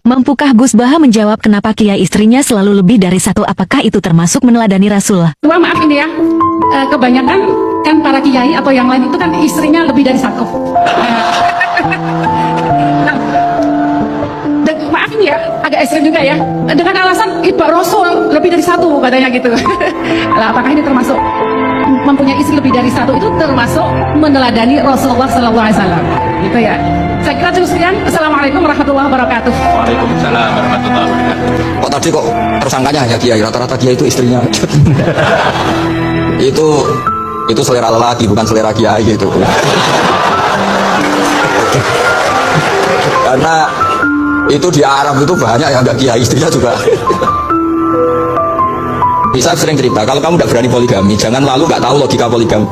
Mampukah Gus Baha menjawab kenapa Kiai istrinya selalu lebih dari satu? Apakah itu termasuk meneladani Rasul? Cuma maaf ini ya, kebanyakan kan para kiai atau yang lain itu kan istrinya lebih dari satu. Nah, dan maaf ini ya, agak ekstrim juga ya, dengan alasan itba Rasul lebih dari satu katanya gitu. Nah, apakah ini termasuk mempunyai istri lebih dari satu itu termasuk meneladani Rasulullah SAW? Gitu ya. Saya kira cukup sekian. Assalamualaikum warahmatullahi wabarakatuh. Waalaikumsalam warahmatullahi wabarakatuh. Kok tadi kok tersangkanya hanya kiai, rata-rata kiai itu istrinya. itu selera lelaki bukan selera kiai gitu. Karena itu di Arab itu banyak yang nggak kiai istrinya juga. Bisa sering cerita, kalau kamu tidak berani poligami, jangan lalu nggak tahu logika poligami.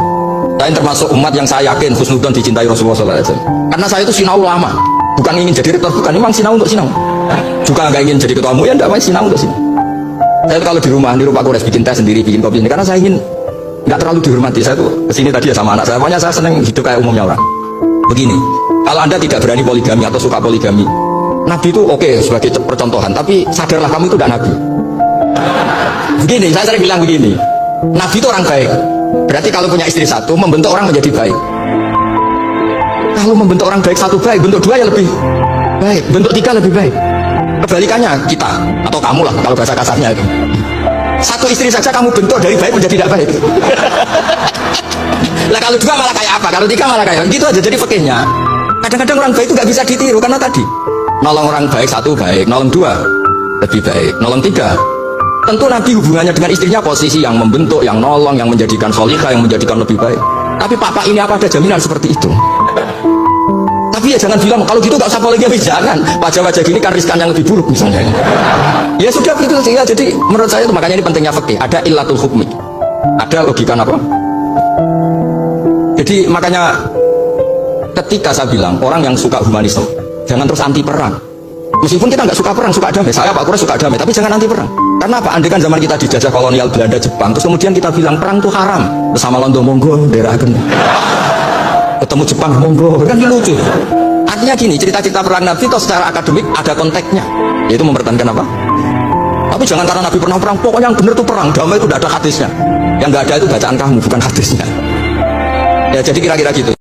Saya termasuk umat yang saya yakin husnudzon dicintai Rasulullah SAW. Karena saya itu sinau lama, bukan ingin jadi rektor, bukan, memang sinau untuk sinau. Juga nggak ingin jadi ketua MUI, ya nggak main sinau untuk sinau. Saya kalau di rumah Pak Kores bikin teh sendiri, bikin kopi sendiri, karena saya ingin nggak terlalu dihormati. Saya tuh kesini tadi ya sama anak saya, pokoknya saya seneng hidup kayak umumnya orang. Begini, kalau Anda tidak berani poligami atau suka poligami, Nabi itu oke sebagai percontohan, tapi sadarlah kamu itu tidak Nabi. Begini, saya sering bilang begini, Nabi itu orang baik. Berarti kalau punya istri satu, membentuk orang menjadi baik. Kalau membentuk orang baik satu baik, bentuk dua ya lebih baik, bentuk tiga lebih baik. Kebalikannya kita, atau kamu lah kalau bahasa kasarnya itu. Satu istri saja kamu bentuk dari baik menjadi tidak baik. Lah kalau dua malah kayak apa? Kalau tiga malah kayak gitu aja. Jadi fikihnya kadang-kadang orang baik itu nggak bisa ditiru karena tadi nolong orang baik satu baik, nolong dua lebih baik, nolong tiga. Tentu Nabi hubungannya dengan istrinya posisi yang membentuk, yang nolong, yang menjadikan solihah, yang menjadikan lebih baik. Tapi papa ini apa ada jaminan seperti itu? Tapi ya jangan bilang kalau gitu nggak usah poligami, jangan. Wajah-wajah gini kan riskan yang lebih buruk misalnya. Ya sudah begitu saja. Jadi menurut saya itu makanya ini pentingnya fikih. Ada illatul hukmi, ada logika apa? Jadi makanya ketika saya bilang orang yang suka humanisme jangan terus anti perang. Meskipun kita nggak suka perang, suka damai. Saya Pak Kures suka damai, tapi jangan anti perang. Karena apa? Andai kan zaman kita dijajah kolonial Belanda, Jepang, terus kemudian kita bilang perang itu haram, bersama Londo monggo, daerah ketemu Jepang monggo, kan lucu. Artinya gini, cerita-cerita perang Nabi itu secara akademik ada konteksnya, yaitu mempertahankan apa? Tapi jangan karena Nabi pernah perang, pokoknya yang benar itu perang, damai itu tidak ada hadisnya. Yang nggak ada itu bacaan kamu, bukan hadisnya. Ya jadi kira-kira gitu.